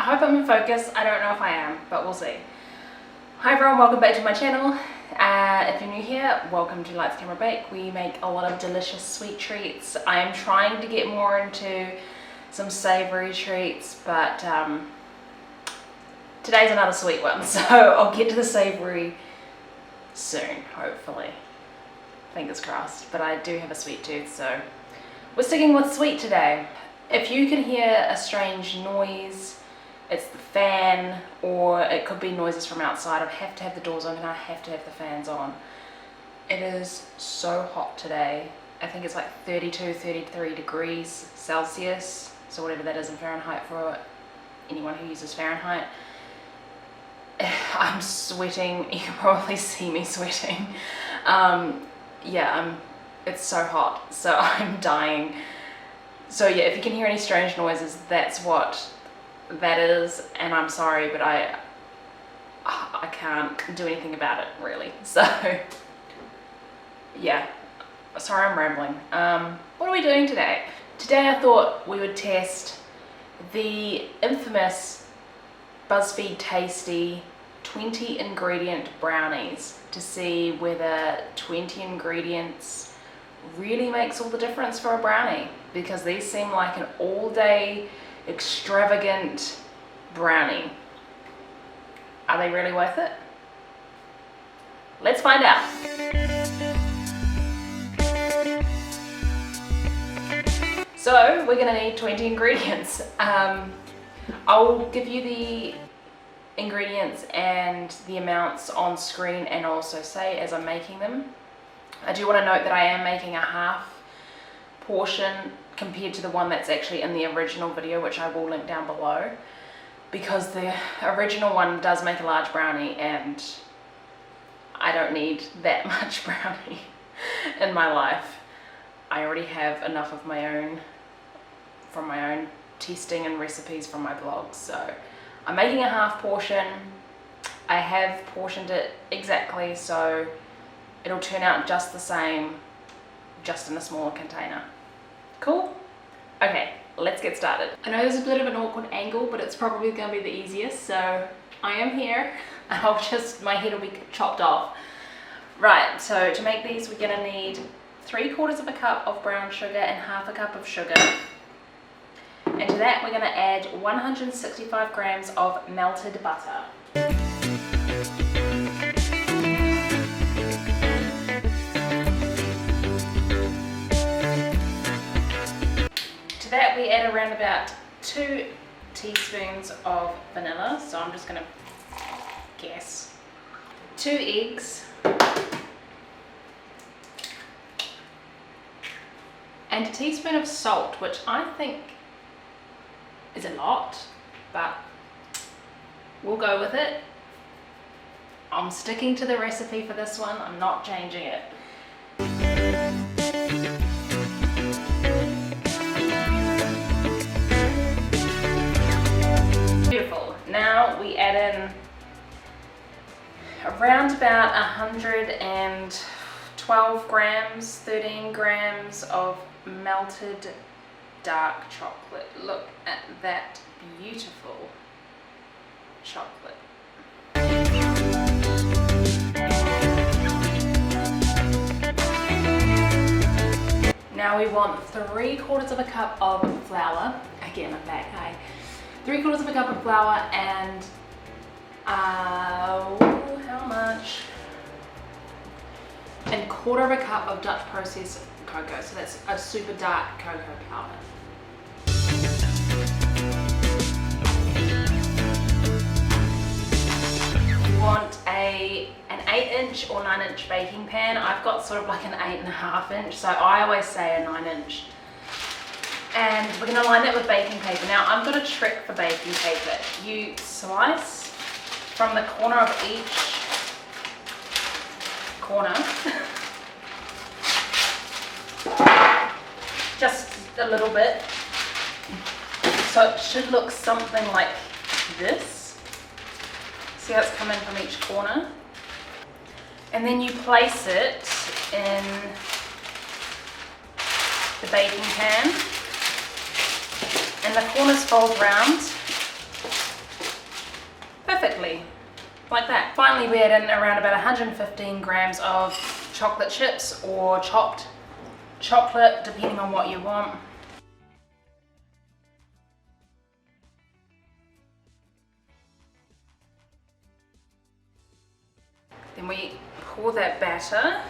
hope I'm in focus. I don't know if I am, but we'll see. Hi everyone, welcome back to my channel. If you're new here, welcome to Lights Camera Bake. We make a lot of delicious sweet treats. I am trying to get more into some savory treats, but today's another sweet one, so I'll get to the savory soon, hopefully. Fingers crossed, but I do have a sweet tooth, so we're sticking with sweet today. If you can hear a strange noise, it's the fan, or it could be noises from outside. I have to have the doors open, I have to have the fans on. It is so hot today. I think it's like 32, 33 degrees Celsius, so whatever that is in Fahrenheit for anyone who uses Fahrenheit. I'm sweating, you can probably see me sweating. It's so hot, so I'm dying. So yeah, if you can hear any strange noises, that's what that is, and I'm sorry, but I can't do anything about it, really. So yeah, sorry I'm rambling. What are we doing today? Today I thought we would test the infamous BuzzFeed Tasty 20 ingredient brownies to see whether 20 ingredients really makes all the difference for a brownie, because these seem like an all-day extravagant brownie. Are they really worth it? Let's find out. So we're gonna need 20 ingredients. I'll give you the ingredients and the amounts on screen, and also say as I'm making them. I do want to note that I am making a half portion compared to the one that's actually in the original video, which I will link down below, because the original one does make a large brownie and I don't need that much brownie in my life. I already have enough of my own from my own testing and recipes from my blog, so I'm making a half portion. I have portioned it exactly, so it'll turn out just the same, just in a smaller container. Cool? Okay, let's get started. I know there's a bit of an awkward angle, but it's probably gonna be the easiest, so I am here. My head will be chopped off. Right, so to make these, we're gonna need 3/4 of a cup of brown sugar and 1/2 cup of sugar. And to that, we're gonna add 165 grams of melted butter. To that, we add around about 2 teaspoons of vanilla, so I'm just gonna guess. 2 eggs. And a teaspoon of salt, which I think is a lot, but we'll go with it. I'm sticking to the recipe for this one, I'm not changing it. Beautiful. Now we add in around about 112 grams, 13 grams of melted dark chocolate. Look at that beautiful chocolate. Now we want 3/4 of a cup of flour. Again, I'm back, hey. 3/4 of a cup of flour and how much? And 1/4 of a cup of Dutch processed cocoa. So that's a super dark cocoa powder. You want an 8-inch or 9-inch baking pan. I've got sort of like an 8.5 inch, so I always say a 9-inch. And we're going to line that with baking paper. Now I've got a trick for baking paper. You slice from the corner of each corner, just a little bit, so it should look something like this. See how it's coming from each corner? And then you place it in the baking pan, and the corners fold round perfectly, like that. Finally, we add in around about 115 grams of chocolate chips or chopped chocolate, depending on what you want. Then we pour that batter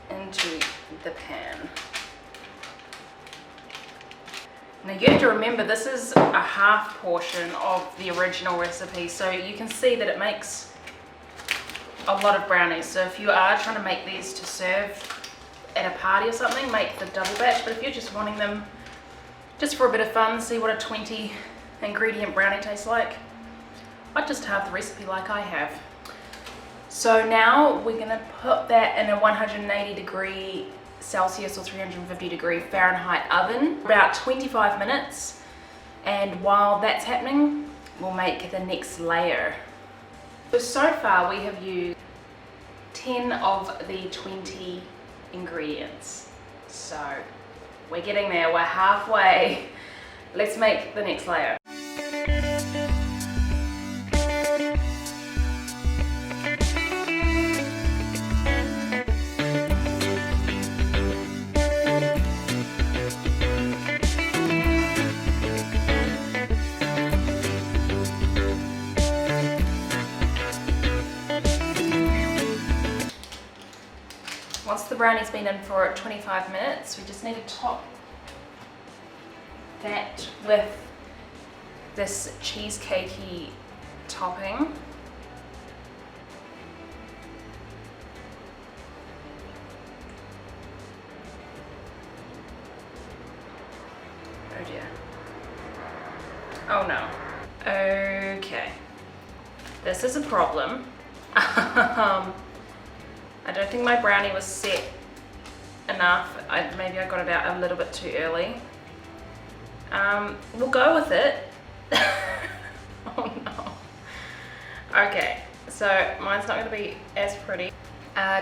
into the pan. Now you have to remember, this is a half portion of the original recipe, so you can see that it makes a lot of brownies. So if you are trying to make these to serve at a party or something, make the double batch. But if you're just wanting them just for a bit of fun, see what a 20 ingredient brownie tastes like, I'd just have the recipe like I have. So now we're going to put that in a 180 degree Celsius or 350 degree Fahrenheit oven for about 25 minutes. And while that's happening, we'll make the next layer. So far we have used 10 of the 20 ingredients. So we're getting there, we're halfway. Let's make the next layer. Once the brownie's been in for 25 minutes, we just need to top that with this cheesecakey topping. Oh dear. Oh no. Okay. This is a problem. I don't think my brownie was set enough. Maybe I got it out a little bit too early. We'll go with it. Oh no. Okay, so mine's not going to be as pretty.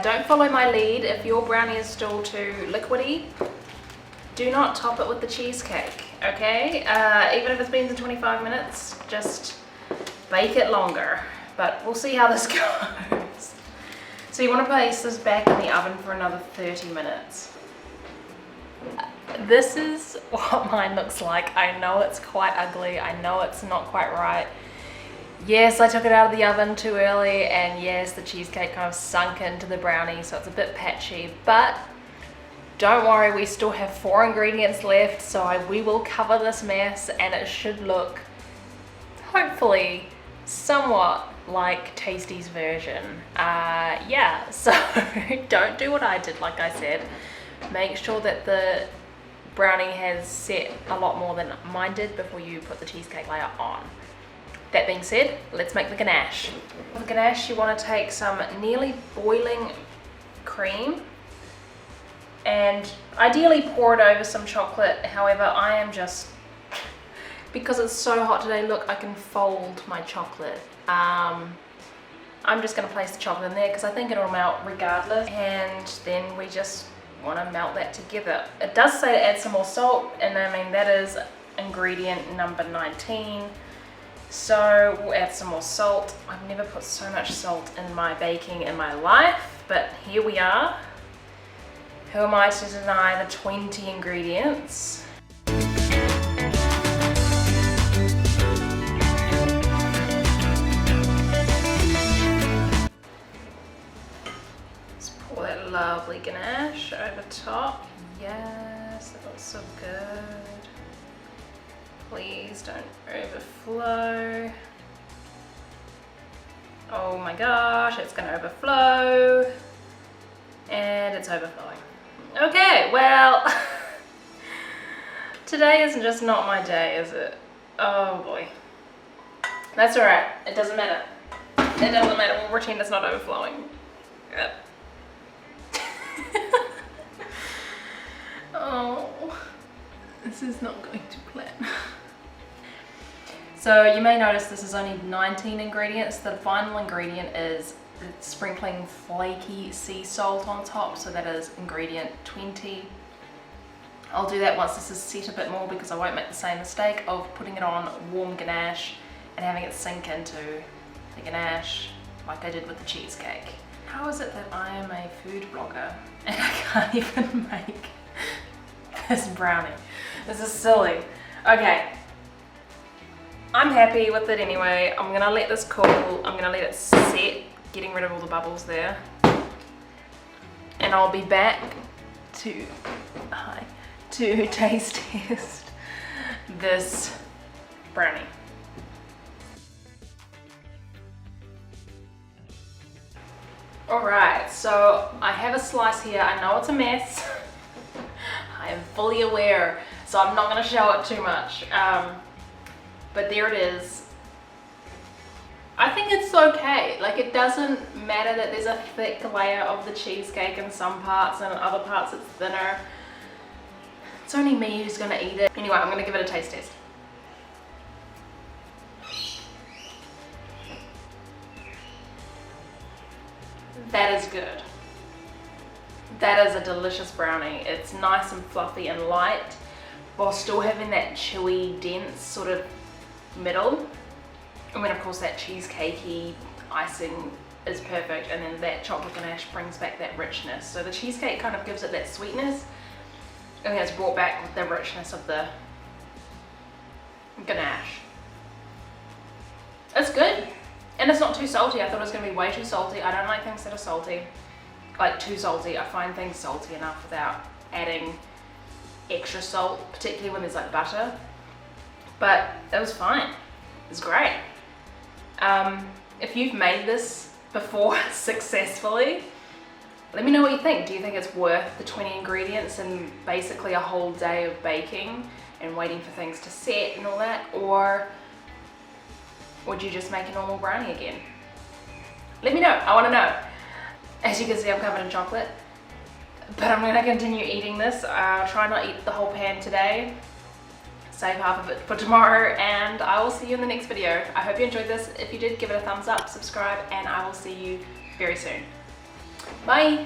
Don't follow my lead. If your brownie is still too liquidy, do not top it with the cheesecake, okay? Even if it's been 25 minutes, just bake it longer. But we'll see how this goes. So you want to place this back in the oven for another 30 minutes. This is what mine looks like. I know it's quite ugly. I know it's not quite right. Yes, I took it out of the oven too early, and yes, the cheesecake kind of sunk into the brownie, so it's a bit patchy, but don't worry, we still have 4 ingredients left, so we will cover this mess and it should look, hopefully, somewhat like Tasty's version. Yeah, so don't do what I did, like I said. Make sure that the brownie has set a lot more than mine did before you put the cheesecake layer on. That being said, let's make the ganache. For the ganache, you want to take some nearly boiling cream and ideally pour it over some chocolate. However, I am just, because it's so hot today, look, I can fold my chocolate. I'm just going to place the chocolate in there because I think it'll melt regardless, and then we just want to melt that together. It does say to add some more salt, and I mean that is ingredient number 19, so we'll add some more salt. I've never put so much salt in my baking in my life, but here we are. Who am I to deny the 20 ingredients? Lovely ganache over top. Yes, that looks so good. Please don't overflow. Oh my gosh, it's gonna overflow. And it's overflowing. Okay, well, today is just not my day, is it? Oh boy. That's alright, it doesn't matter. It doesn't matter, we'll pretend it's not overflowing. Yep. Oh, this is not going to plan. So you may notice this is only 19 ingredients. The final ingredient is sprinkling flaky sea salt on top, so that is ingredient 20. I'll do that once this is set a bit more because I won't make the same mistake of putting it on warm ganache and having it sink into the ganache like I did with the cheesecake. How is it that I am a food blogger and I can't even make this brownie? This is silly. Okay, I'm happy with it anyway. I'm gonna let this cool. I'm gonna let it set, getting rid of all the bubbles there. And I'll be back to taste test this brownie. Alright, so I have a slice here. I know it's a mess. I am fully aware, so I'm not going to show it too much. But there it is. I think it's okay. Like, it doesn't matter that there's a thick layer of the cheesecake in some parts and in other parts it's thinner. It's only me who's going to eat it. Anyway, I'm going to give it a taste test. That is good. That is a delicious brownie. It's nice and fluffy and light while still having that chewy, dense sort of middle. And then of course that cheesecakey icing is perfect, and then that chocolate ganache brings back that richness. So the cheesecake kind of gives it that sweetness, and then it's brought back with the richness of the ganache. It's good. And it's not too salty. I thought it was going to be way too salty. I don't like things that are salty, like too salty. I find things salty enough without adding extra salt, particularly when there's like butter. But it was fine. It was great. If you've made this before successfully, let me know what you think. Do you think it's worth the 20 ingredients and basically a whole day of baking and waiting for things to set and all that? Or would you just make a normal brownie again? Let me know, I wanna know. As you can see, I'm covered in chocolate, but I'm gonna continue eating this. I'll try not to eat the whole pan today, save half of it for tomorrow, and I will see you in the next video. I hope you enjoyed this. If you did, give it a thumbs up, subscribe, and I will see you very soon. Bye.